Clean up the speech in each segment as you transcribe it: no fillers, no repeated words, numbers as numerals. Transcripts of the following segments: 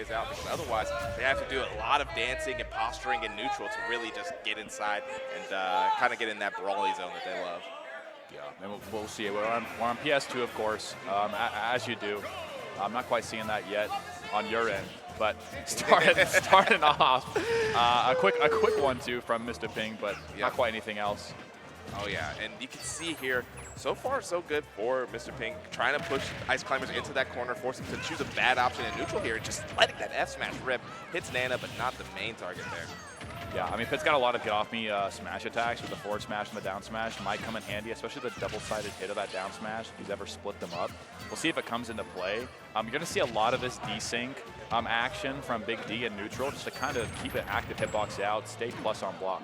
plays out, because otherwise they have to do a lot of dancing and posturing in neutral to really just get inside and kind of get in that brawly zone that they love. Yeah, and we'll see. We're on PS2, of course, as you do. I'm not quite seeing that yet on your end, but starting off, a quick one too from Mr. Ping, but not quite anything else. Oh yeah, and you can see here, so far so good for Mr. Ping, trying to push Ice Climbers into that corner, forcing him to choose a bad option in neutral here, just letting that F smash rip. Hits Nana, but not the main target there. Yeah, I mean, Pitt's got a lot of get-off-me smash attacks with the forward smash and the down smash. Might come in handy, especially the double-sided hit of that down smash if he's ever split them up. We'll see if it comes into play. You're going to see a lot of this desync action from Big D in neutral, just to kind of keep an active hitbox out, stay plus on block.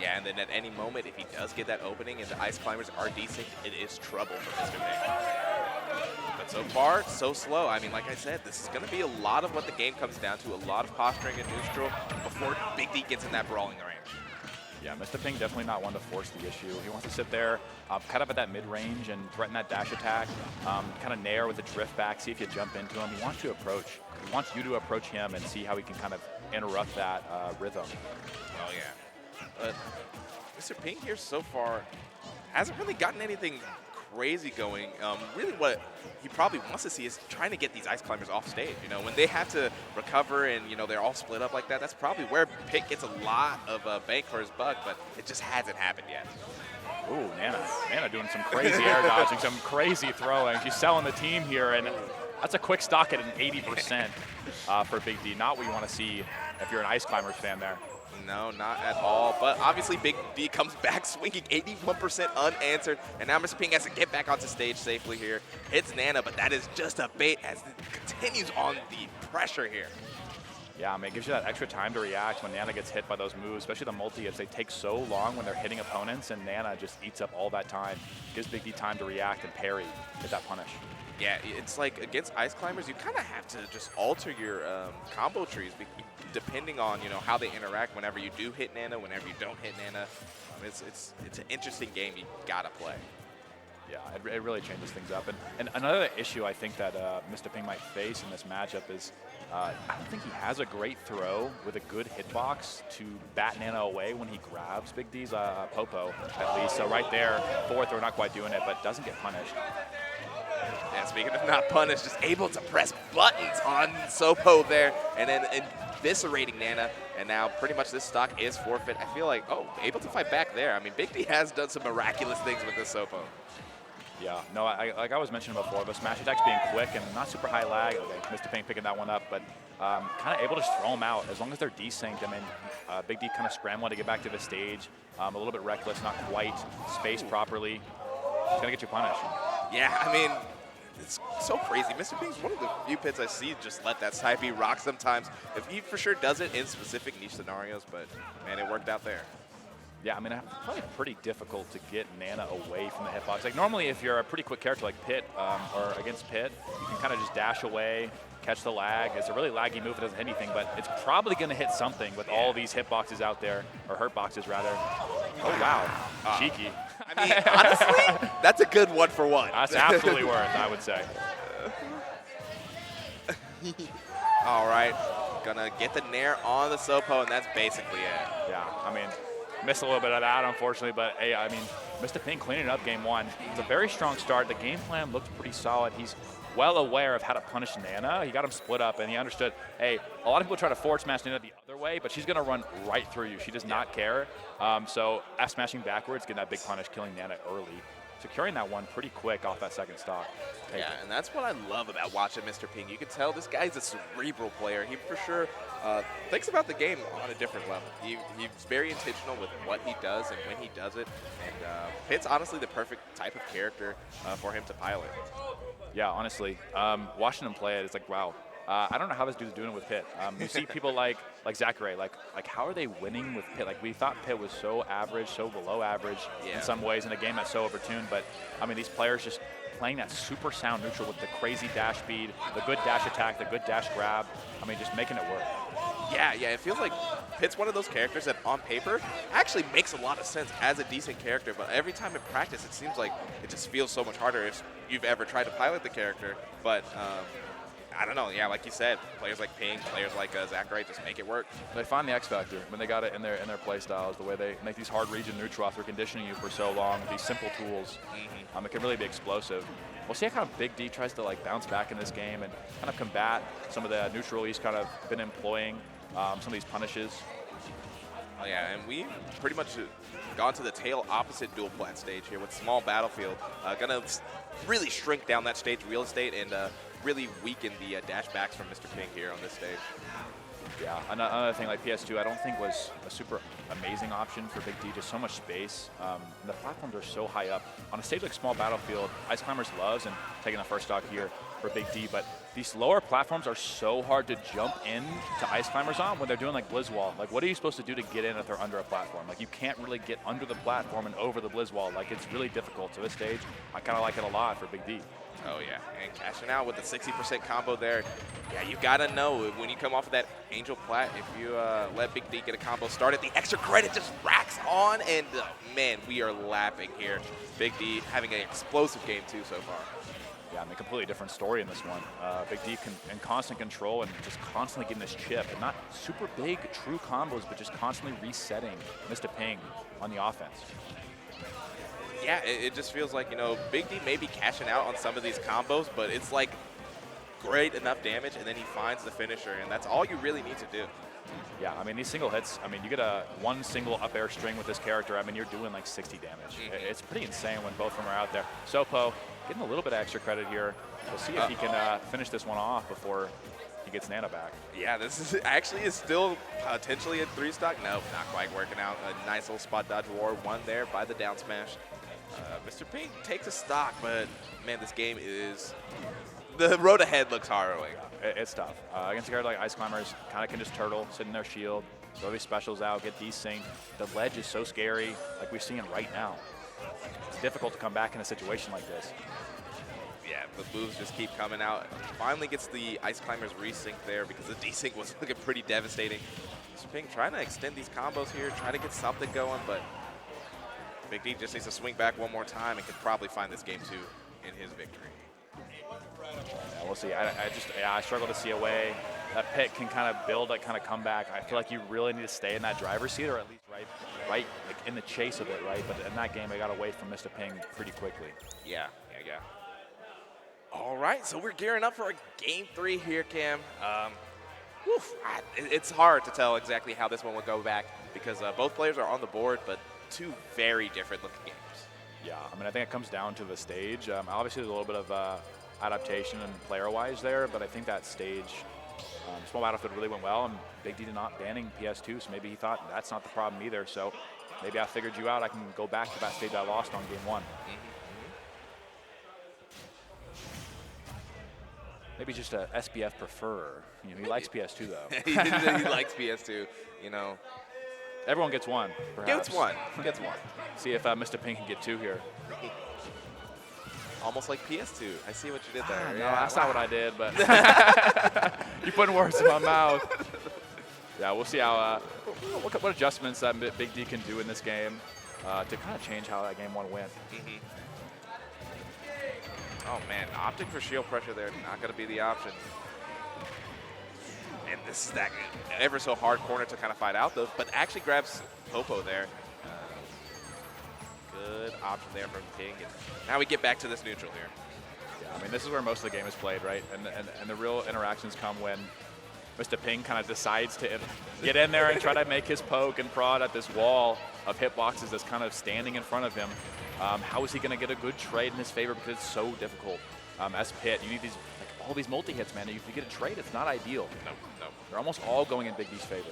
Yeah, and then at any moment, if he does get that opening and the Ice Climbers are desynced, it is trouble for Mr. Ping. But so far, so slow. I mean, like I said, this is going to be a lot of what the game comes down to, a lot of posturing in neutral before Big D gets in that brawling range. Yeah, Mr. Ping definitely not one to force the issue. He wants to sit there, kind of at that mid-range and threaten that dash attack, kind of nair with the drift back, see if you jump into him. He wants to approach. He wants you to approach him and see how he can kind of interrupt that rhythm. Oh, yeah. But Mr. Ping here so far hasn't really gotten anything crazy going. Really what he probably wants to see is trying to get these Ice Climbers off stage. You know, when they have to recover and, you know, they're all split up like that, that's probably where Pitt gets a lot of bang for his buck, but it just hasn't happened yet. Ooh, Nana doing some crazy air dodging, some crazy throwing. She's selling the team here, and that's a quick stock at an 80% for Big D. Not what you want to see if you're an Ice Climbers fan there. No, not at all. But obviously, Big D comes back swinging 81% unanswered. And now Mr. Ping has to get back onto stage safely here. Hits Nana, but that is just a bait as it continues on the pressure here. Yeah, I mean, it gives you that extra time to react when Nana gets hit by those moves, especially the multi-hits. They take so long when they're hitting opponents, and Nana just eats up all that time. Gives Big D time to react and parry, get that punish. Yeah, it's like against Ice Climbers, you kind of have to just alter your combo trees depending on, you know, how they interact whenever you do hit Nana, whenever you don't hit Nana. It's an interesting game you gotta play. Yeah, it really changes things up. And another issue I think that Mr. Ping might face in this matchup is I don't think he has a great throw with a good hitbox to bat Nana away when he grabs Big D's Popo, at least. So right there, forward throw, not quite doing it, but doesn't get punished. Yeah, speaking of not punished, just able to press buttons on Sopo there and then eviscerating Nana. And now pretty much this stock is forfeit. I feel like, able to fight back there. I mean, Big D has done some miraculous things with this Sopo. Yeah, no, like I was mentioning before, the smash attacks being quick and not super high lag. Okay, Mr. Ping picking that one up, but kind of able to just throw them out as long as they're desynced. I mean, Big D kind of scrambling to get back to the stage, a little bit reckless, not quite spaced properly. It's gonna get you punished. Yeah, I mean, it's so crazy. Mr. Ping's one of the few pits I see just let that side B rock sometimes. If he for sure does it in specific niche scenarios, but man, it worked out there. Yeah, I mean, probably pretty difficult to get Nana away from the hitbox. Like normally, if you're a pretty quick character like Pitt or against Pitt, you can kind of just dash away, catch the lag. It's a really laggy move. It doesn't hit anything, but it's probably going to hit something with all these hitboxes out there, or hurt boxes rather. Oh wow, cheeky. I mean, honestly, that's a good 1-for-1. That's absolutely worth, I would say. All right, gonna get the nair on the Sopo, and that's basically it. Yeah, I mean, missed a little bit of that, unfortunately, but hey, I mean, Mr. Ping cleaning up game one. It's a very strong start. The game plan looked pretty solid. He's well aware of how to punish Nana. He got him split up, and he understood, hey, a lot of people try to forward smash Nana the other way, but she's going to run right through you. She does not care. So F smashing backwards, getting that big punish, killing Nana early. Securing that one pretty quick off that second stock. Yeah, and that's what I love about watching Mr. Ping. You can tell this guy's a cerebral player. He for sure thinks about the game on a different level. He's very intentional with what he does and when he does it. And Pitt's honestly the perfect type of character for him to pilot. Yeah, honestly, watching him play it, it's like, wow. I don't know how this dude's doing it with Pitt. You see people like Zachary, like how are they winning with Pitt? Like we thought Pitt was so average, so below average in some ways in a game that's so overtuned. But I mean, these players just playing that super sound neutral with the crazy dash speed, the good dash attack, the good dash grab. I mean, just making it work. Yeah, it feels like Pitt's one of those characters that on paper actually makes a lot of sense as a decent character, but every time in practice it seems like it just feels so much harder if you've ever tried to pilot the character. But I don't know. Yeah, like you said, players like Ping, players like Zachary just make it work. They find the X factor when they got it in their play styles, the way they make these hard region neutral after conditioning you for so long with these simple tools. It can really be explosive. We'll see how kind of Big D tries to like bounce back in this game and kind of combat some of the neutral he's kind of been employing, some of these punishes. Oh yeah, and we've pretty much gone to the tail opposite dual plat stage here with small battlefield. Gonna really shrink down that stage real estate and really weaken the dash backs from Mr. Ping here on this stage. Yeah, another thing like PS2 I don't think was a super amazing option for Big D, just so much space. The platforms are so high up. On a stage like Small Battlefield, Ice Climbers loves and taking the first stock here for Big D, but these lower platforms are so hard to jump in to Ice Climbers on when they're doing like Blizzwall. Like what are you supposed to do to get in if they're under a platform? Like you can't really get under the platform and over the Blizzwall. Like it's really difficult. So this stage, I kind of like it a lot for Big D. Oh yeah, and cashing out with the 60% combo there. Yeah, you gotta know when you come off of that Angel Plat, if you let Big D get a combo started, the extra credit just racks on, and man, we are lapping here. Big D having an explosive game too so far. Yeah, I mean, completely different story in this one. Big D in constant control and just constantly getting this chip, and not super big true combos, but just constantly resetting Mr. Ping on the offense. Yeah, it just feels like, you know, Big D may be cashing out on some of these combos, but it's like great enough damage, and then he finds the finisher, and that's all you really need to do. Yeah, I mean, these single hits, I mean, you get one single up air string with this character, I mean, you're doing like 60 damage. It's pretty insane when both of them are out there. Sopo getting a little bit of extra credit here. We'll see if he can finish this one off before he gets Nana back. Yeah, this is actually still potentially a 3-stock. No, not quite working out. A nice little spot dodge war, one there by the down smash. Mr. Ping takes a stock, but man, this game is, the road ahead looks harrowing. It's tough. Against a character like Ice Climbers, kind of can just turtle, sit in their shield, throw these specials out, get desynced. The ledge is so scary, like we're seeing right now. It's difficult to come back in a situation like this. Yeah, the moves just keep coming out. Finally gets the Ice Climbers resync there because the desync was looking pretty devastating. Mr. Ping trying to extend these combos here, try to get something going, but Big D just needs to swing back one more time and could probably find this game two in his victory. Yeah, we'll see. I struggle to see a way that Pitt can kind of build, like kind of come back. I feel like you really need to stay in that driver's seat, or at least right like in the chase of it, right? But in that game, I got away from Mr. Ping pretty quickly. Yeah. All right, so we're gearing up for a game 3 here, Cam. It's hard to tell exactly how this one will go back because both players are on the board, but two very different looking games. Yeah, I mean, I think it comes down to the stage. Obviously, there's a little bit of adaptation and player-wise there, but I think that stage, Small Battlefield really went well, and Big D did not banning PS2, so maybe he thought that's not the problem either. So maybe I figured you out. I can go back to that stage I lost on game 1. Maybe just a SBF preferrer. You know, he likes PS2 though. He likes PS2. You know, everyone gets one. Perhaps. Gets one. See if Mr. Ping can get 2 here. Almost like PS2. I see what you did there. No, that's not what I did, but you putting words in my mouth. Yeah, we'll see how what adjustments that Big D can do in this game to kind of change how that game 1 went. Oh man, opting for shield pressure there, not going to be the option. And this is that ever so hard corner to kind of fight out though, but actually grabs Popo there. Good option there from Ping. And now we get back to this neutral here. Yeah, I mean, this is where most of the game is played, right? And the real interactions come when Mr. Ping kind of decides to get in there and try to make his poke and prod at this wall of hitboxes that's kind of standing in front of him. How is he going to get a good trade in his favor because it's so difficult? As Pitt, you need these all these multi-hits, man. If you get a trade, it's not ideal. No. They're almost all going in Big D's favor.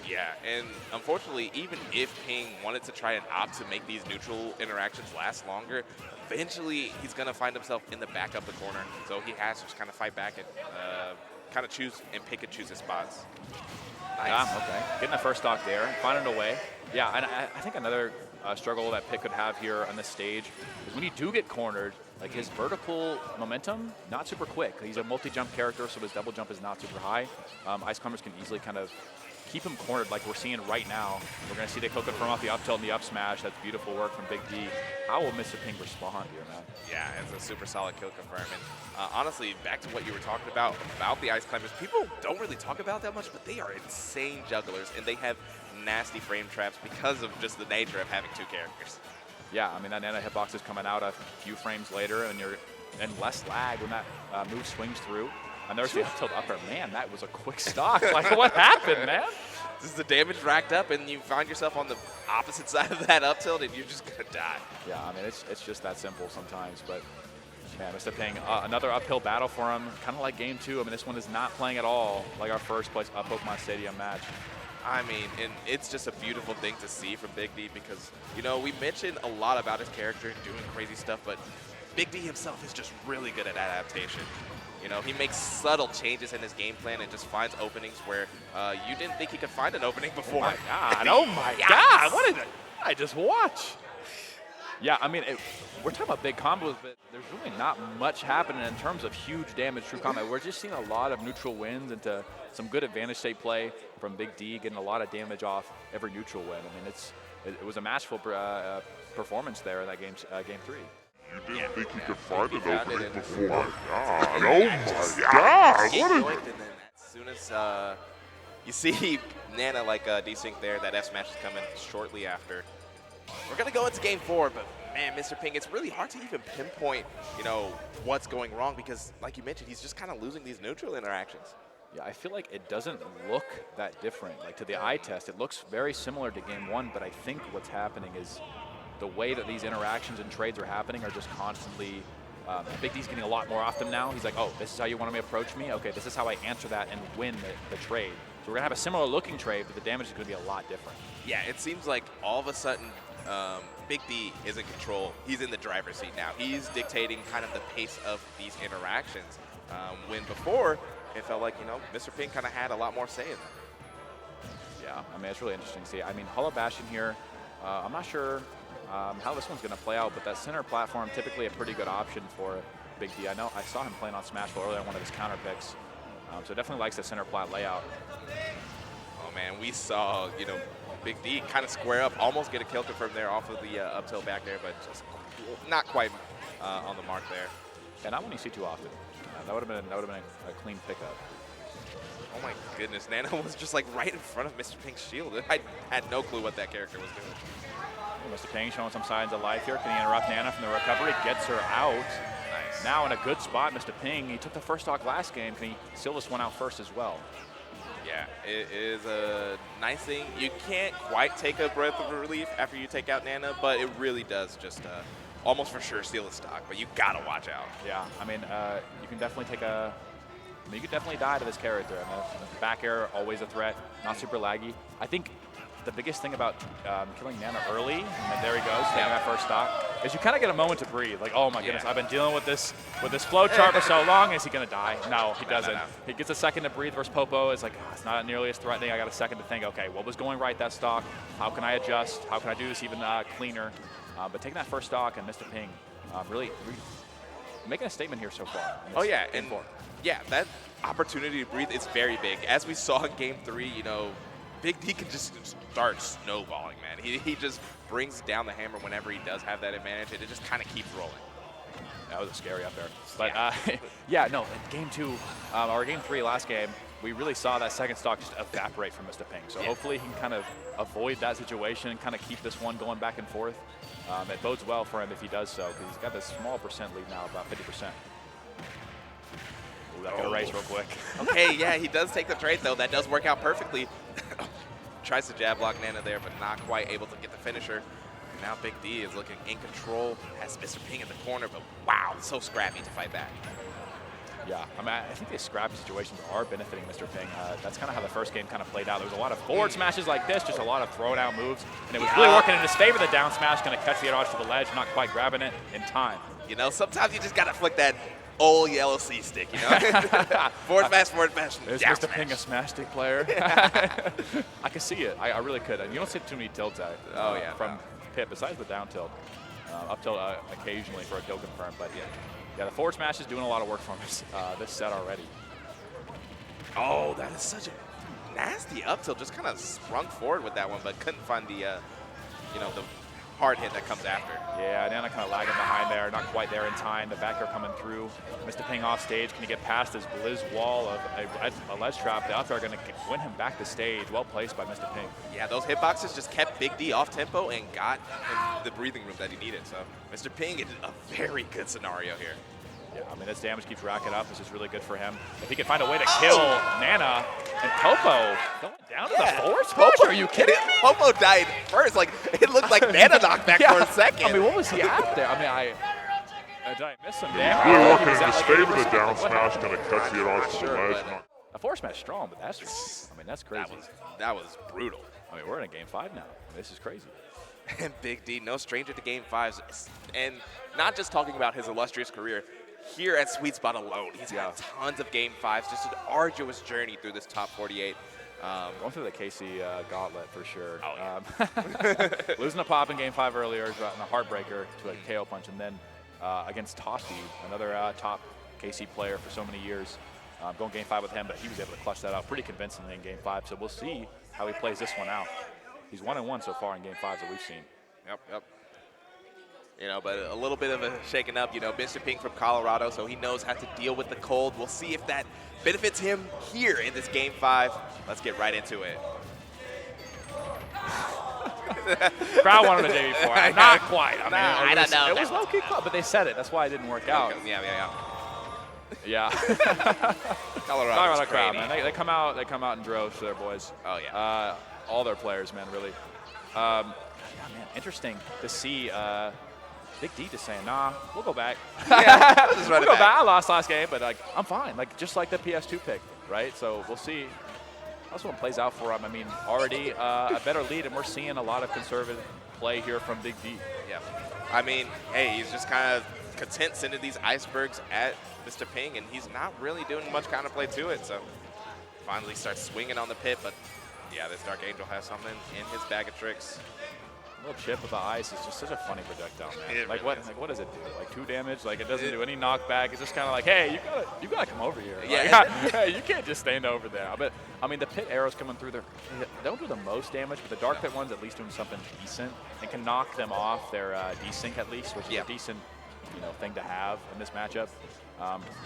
Yeah, and unfortunately, even if Ping wanted to try and opt to make these neutral interactions last longer, eventually he's going to find himself in the back of the corner. So he has to just kind of fight back and kind of choose and pick and choose his spots. Nice. Yeah, okay. Getting the first stock there, finding a way. Yeah, and I think another struggle that Pitt could have here on this stage is when you do get cornered, like his vertical momentum, not super quick. He's a multi-jump character, so his double jump is not super high. Ice Climbers can easily kind of keep him cornered like we're seeing right now. We're going to see the kill confirm off the up tilt and the up smash. That's beautiful work from Big D. How will Mr. Ping respond here, man? Yeah, it's a super solid kill confirm. And honestly, back to what you were talking about the ice climbers, people don't really talk about that much, but they are insane jugglers, and they have nasty frame traps because of just the nature of having two characters. Yeah, I mean, that Nana hitbox is coming out a few frames later, and you're in less lag when that move swings through. And there's the up tilt upper. Man, that was a quick stock. Like, what happened, man? This is the damage racked up, and you find yourself on the opposite side of that up tilt, and you're just going to die. Yeah, I mean, it's just that simple sometimes. But, man, Mr. Ping, another uphill battle for him, kind of like game 2. I mean, this one is not playing at all like our first place Pokemon Stadium match. I mean, and it's just a beautiful thing to see from Big D because, you know, we mentioned a lot about his character and doing crazy stuff, but Big D himself is just really good at adaptation. You know, he makes subtle changes in his game plan and just finds openings where you didn't think he could find an opening before. Oh my God! Oh my God! What did I just watch? Yeah, I mean, we're talking about big combos, but there's really not much happening in terms of huge damage through combat. We're just seeing a lot of neutral wins into some good advantage state play from Big D, getting a lot of damage off every neutral win. I mean, it was a masterful performance there in that game 3. You didn't think you could find an opening before. God, oh my God! What and then as soon as you see Nana like desync there, that F smash is coming shortly after. We're gonna go into game 4, but man, Mr. Ping, it's really hard to even pinpoint, you know, what's going wrong because, like you mentioned, he's just kind of losing these neutral interactions. Yeah, I feel like it doesn't look that different. Like to the eye test, it looks very similar to game 1, but I think what's happening is the way that these interactions and trades are happening are just constantly, Big D's getting a lot more off them now. He's like, oh, this is how you want to approach me? Okay, this is how I answer that and win the trade. So we're going to have a similar looking trade, but the damage is going to be a lot different. Yeah, it seems like all of a sudden Big D is in control. He's in the driver's seat now. He's dictating kind of the pace of these interactions. When before, it felt like, you know, Mr. Ping kind of had a lot more say in them. Yeah, I mean, it's really interesting to see. I mean, Hollow Bastion here, I'm not sure how this one's going to play out, but that center platform, typically a pretty good option for Big D. I know I saw him playing on Smashville earlier on one of his counter picks, so definitely likes the center plat layout. Oh man, we saw, you know, Big D kind of square up, almost get a kill confirm there off of the up tilt back there, but just not quite on the mark there. And not one you see too often. That would have been a clean pickup. Oh my goodness, Nana was just like right in front of Mr. Pink's shield. I had no clue what that character was doing. Mr. Ping showing some signs of life here. Can he interrupt Nana from the recovery? Gets her out. Nice. Now in a good spot, Mr. Ping. He took the first stock last game. Can he seal this one out first as well? Yeah, it is a nice thing. You can't quite take a breath of relief after you take out Nana, but it really does just almost for sure steal the stock, but you gotta watch out. Yeah, I mean, you can definitely take a... I mean, you could definitely die to this character. I mean, the back air, always a threat, not super laggy. I think the biggest thing about killing Nana early, and then there he goes, taking that first stock, is you kind of get a moment to breathe. Like, oh my goodness, I've been dealing with this flow chart for so long. Is he going to die? No, he doesn't. No. He gets a second to breathe versus Popo. It's like, it's not nearly as threatening. I got a second to think, okay, what was going right that stock? How can I adjust? How can I do this even cleaner? But taking that first stock and Mr. Ping, really making a statement here so far. Oh yeah, and yeah, that opportunity to breathe is very big. As we saw in game 3, you know, Big D can just start snowballing, man. He just brings down the hammer whenever he does have that advantage, and it just kind of keeps rolling. That was scary up there. But yeah, no, in game 2, or game 3 last game, we really saw that second stock just evaporate from Mr. Ping. So hopefully he can kind of avoid that situation and kind of keep this one going back and forth. It bodes well for him if he does so, because he's got this small percent lead now, about 50%. Ooh, that got a race real quick. Okay, yeah, he does take the trade, though. That does work out perfectly. Tries to jab block Nana there, but not quite able to get the finisher. And now Big D is looking in control, has Mr. Ping in the corner, but wow, so scrappy to fight back. Yeah, I mean, I think these scrappy situations are benefiting Mr. Ping. That's kind of how the first game kind of played out. There was a lot of forward smashes like this, just a lot of thrown out moves, and it was really working in his favor. The down smash going to catch the dodge to the ledge, not quite grabbing it in time. You know, sometimes you just got to flick that old yellow C stick, you know? forward smash. Is Mr. Ping a smash stick player? I can see it. I really could. And you don't see too many tilts from Pip, besides the down tilt. Up tilt occasionally for a kill confirm, but yeah, the forward smash is doing a lot of work for him this set already. Oh, that is such a nasty up tilt, just kind of sprung forward with that one, but couldn't find the, the hard hit that comes after. Yeah, Nana kind of lagging behind there, not quite there in time. The back air coming through. Mr. Ping off stage. Can he get past this Blizz wall of a ledge trap? The up air going to win him back to stage. Well placed by Mr. Ping. Yeah, those hitboxes just kept Big D off tempo and got him the breathing room that he needed. So Mr. Ping is a very good scenario here. Yeah, I mean, this damage keeps racking up. This is really good for him. If he can find a way to kill Nana and Popo going down to the force smash, are you kidding me? Popo died first. Like, it looked like Nana knocked back for a second. I mean, what was he at there? I mean, did I miss some damage? Really working in his favor. The down smash going to catch it off the ledge. A force smash strong, but that's, I mean, that's crazy. That was brutal. I mean, we're in a game 5 now. This is crazy. And Big D, no stranger to game 5s. And not just talking about his illustrious career, here at Sweet Spot alone, he's had tons of game 5s, just an arduous journey through this top 48. Going through the Casey gauntlet for sure. Oh, yeah. Losing a pop in game 5 earlier, gotten a heartbreaker to a KO punch, and then against Tosti, another top KC player for so many years. Going game 5 with him, but he was able to clutch that out pretty convincingly in game 5. So we'll see how he plays this one out. He's 1-1 so far in game 5s that we've seen. Yep. But a little bit of a shaking up. Mr. Ping from Colorado, so he knows how to deal with the cold. We'll see if that benefits him here in this game 5. Let's get right into it. Crowd wanted a day before. Not quite. I mean, I don't know. It was low-key close, but they said it. That's why it didn't work out. Yeah. Colorado crowd, man. They come out in droves for their boys. Oh yeah. All their players, man, really. Man, interesting to see Big D just saying, nah, we'll go back. Yeah, we'll just run we'll go back. I lost last game, but I'm fine. Just like the PS2 pick, right? So we'll see how this one plays out for him. I mean, already a better lead, and we're seeing a lot of conservative play here from Big D. Yeah. I mean, hey, he's just kind of content sending these icebergs at Mr. Ping, and he's not really doing much counterplay to it. So finally starts swinging on the pit, but yeah, this Dark Angel has something in his bag of tricks. A little chip of the ice is just such a funny projectile, man. What does it do? 2 damage? It doesn't do any knockback. It's just kind of like, hey, you gotta come over here. Yeah. Hey, you can't just stand over there. But I mean, the pit arrows coming through there, they don't do the most damage, but the dark pit ones at least doing something decent and can knock them off their desync at least, which is a decent, thing to have in this matchup.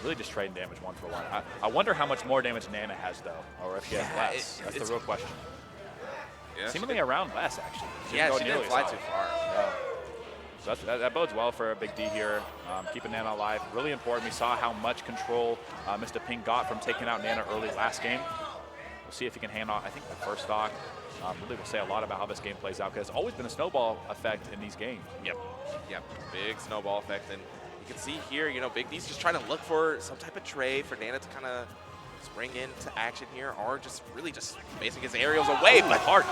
Really just trading damage 1 for 1. I wonder how much more damage Nana has though, or if he has less. That's the real question. Yeah, seemingly around less, actually. She didn't fly too far. Yeah. So that bodes well for Big D here, keeping Nana alive. Really important. We saw how much control Mr. Ping got from taking out Nana early last game. We'll see if he can hand off, I think, the first stock. Really will say a lot about how this game plays out, because it's always been a snowball effect in these games. Yep. Big snowball effect. And you can see here, Big D's just trying to look for some type of trade for Nana to kind of spring into action here, or just basing his aerials away. But hard.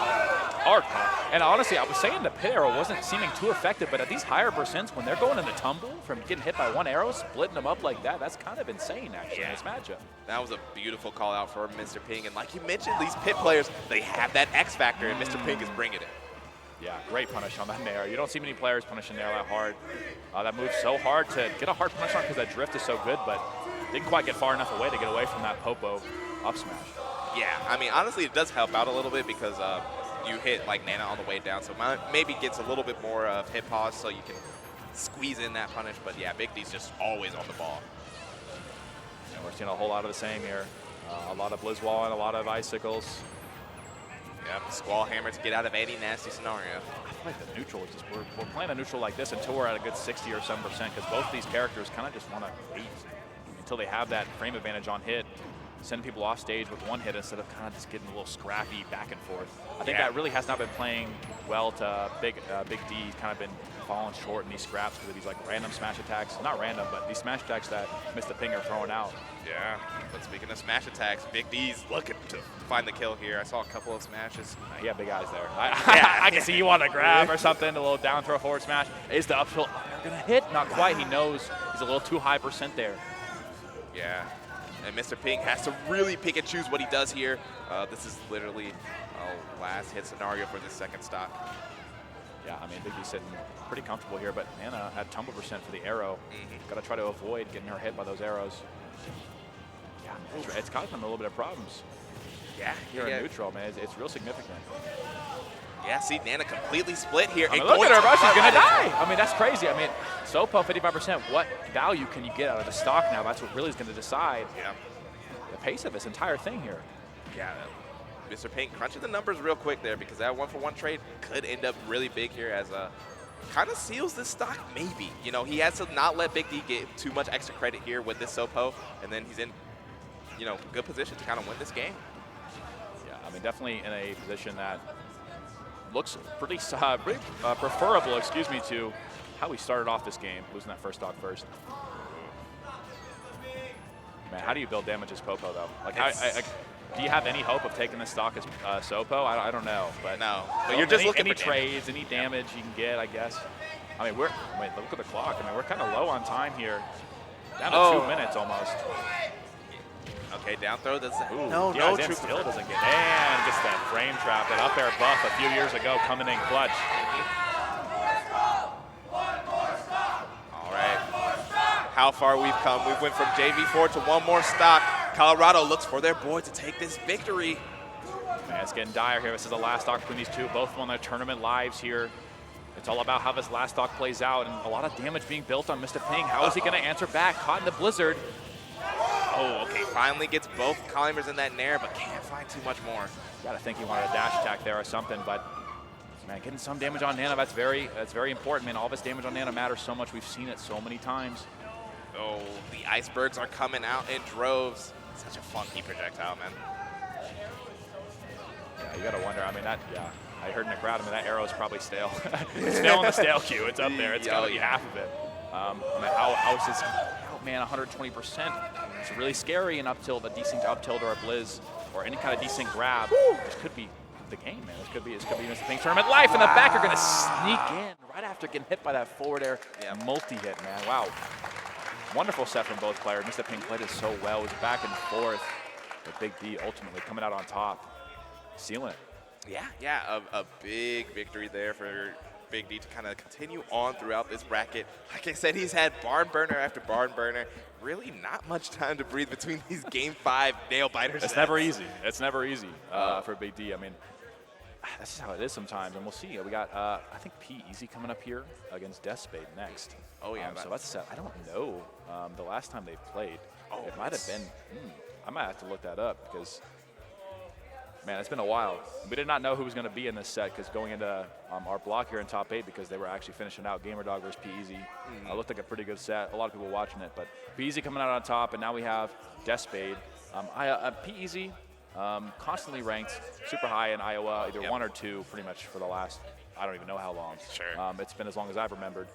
And honestly, I was saying the pit arrow wasn't seeming too effective, but at these higher percents, when they're going in the tumble from getting hit by 1 arrow, splitting them up like that, that's kind of insane, actually, in this matchup. That was a beautiful call out for Mr. Ping. And like you mentioned, these pit players, they have that X factor, and Mr. Ping is bringing it. Yeah, great punish on that Nair. You don't see many players punishing Nair that hard. That move's so hard to get a hard punish on because that drift is so good, but didn't quite get far enough away to get away from that Popo up smash. Yeah, I mean, honestly, it does help out a little bit because you hit Nana on the way down, so maybe gets a little bit more of hit pause so you can squeeze in that punish. But yeah, Big D's just always on the ball. And we're seeing a whole lot of the same here. A lot of Blizz Wall and a lot of icicles. Yep, Squall Hammer to get out of any nasty scenario. I feel like the neutral is just, we're playing a neutral like this until we're at a good 60 or 7%, because both these characters kind of just want to wait until they have that frame advantage on hit, send people off stage with 1 hit instead of kind of just getting a little scrappy back and forth. I think that really has not been playing well to Big D. He's kind of been falling short in these scraps because of these random smash attacks. Not random, but these smash attacks that Mr. Ping are throwing out. Yeah, but speaking of smash attacks, Big D's looking to find the kill here. I saw a couple of smashes. He had big eyes there. I can see you want to grab or something, a little down throw forward smash. Is the up tilt going to hit? Not quite. He knows he's a little too high percent there. Yeah, and Mr. Ping has to really pick and choose what he does here. This is literally a last hit scenario for this second stock. Yeah, I mean, Big D's sitting pretty comfortable here, but Nana at tumble percent for the arrow. Got to try to avoid getting her hit by those arrows. Yeah, it's causing him a little bit of problems. Yeah, here in neutral, man. It's real significant. Yeah, see, Nana completely split here. I mean, look at her, bro. She's going to die. I mean, that's crazy. I mean, Sopo, 55%. What value can you get out of the stock now? That's what really is going to decide the pace of this entire thing here. Yeah, Mr. Pink crunching the numbers real quick there because that 1-for-1 trade could end up really big here as kind of seals this stock, maybe. You know, he has to not let Big D get too much extra credit here with this Sopo, and then he's in, you know, good position to kind of win this game. Yeah, I mean, definitely in a position that looks pretty preferable, to how we started off this game, losing that first stock first. Man, how do you build damage as Popo, though? Like, do you have any hope of taking this stock as Sopo? I don't know. But but you're just looking for for trades, any damage you can get, I guess. I mean, look at the clock. I mean, we're kind of low on time here. Down to 2 minutes almost. Okay, down throw. No, Zen still doesn't get. And gets that frame trap, that up air buff a few years ago coming in clutch. All right. How far we've come. We went from JV4 to one more stock. Colorado looks for their boy to take this victory. Man, it's getting dire here. This is the last stock between these two. Both won their tournament lives here. It's all about how this last stock plays out, and a lot of damage being built on Mr. Ping. How is he going to answer back? Caught in the blizzard. Oh, okay. Finally gets both climbers in that nair, but can't find too much more. Gotta think he wanted a dash attack there or something, but man, getting some damage on Nana, that's very important, man. All this damage on Nana matters so much. We've seen it so many times. Oh, the icebergs are coming out in droves. Such a funky projectile, man. Yeah, you gotta wonder. I mean, I heard in the crowd. I mean, that arrow is probably stale. Stale on the stale queue. It's up there. It's gotta be half of it. I mean, how is this? Oh man, 120%. It's really scary. And up tilt, a decent up tilt or a blizz or any kind of decent grab. This could be the game, man. This could be Mr. Pink tournament life. And the back are gonna sneak in right after getting hit by that forward air. Yeah, multi-hit, man. Wow. Wonderful set from both players. Mr. Pink played it so well. It was back and forth. But Big D ultimately coming out on top, sealing it. Yeah, a big victory there for Big D to kind of continue on throughout this bracket. Like I said, he's had barn burner after barn burner. Really not much time to breathe between these Game 5 nail biters. It's never easy. It's never easy for Big D. I mean, that's just how it is sometimes, and we'll see. We got, I think, P Easy coming up here against Death Spade next. Oh, yeah. So that's set. I don't know the last time they played. Oh, it might have been. I might have to look that up because, man, it's been a while. We did not know who was going to be in this set because going into our block here in top 8 because they were actually finishing out Gamerdog versus P Easy. Looked like a pretty good set. A lot of people watching it, but P Easy coming out on top, and now we have Death Spade. P Easy. Constantly ranked super high in Iowa, either 1 or 2 pretty much for the last, I don't even know how long. Sure. It's been as long as I've remembered.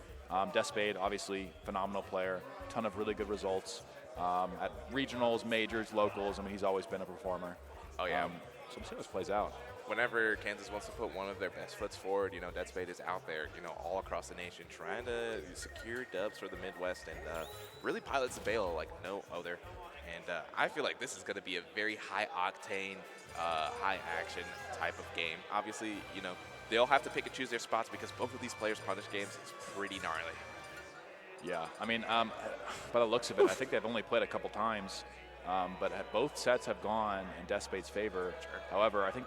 Death Spade, obviously, phenomenal player, ton of really good results at regionals, majors, locals. I mean, he's always been a performer. Oh, yeah. So we'll see how this plays out. Whenever Kansas wants to put one of their best foots forward, you know, Death Spade is out there, you know, all across the nation trying to secure dubs for the Midwest and really pilots the Baylor like no other. And I feel like this is going to be a very high-octane, high-action type of game. Obviously, you know, they'll have to pick and choose their spots because both of these players' punish games is pretty gnarly. Yeah, I mean, by the looks of it, I think they've only played a couple times, but both sets have gone in Death Spade's favor. Sure. However, I think the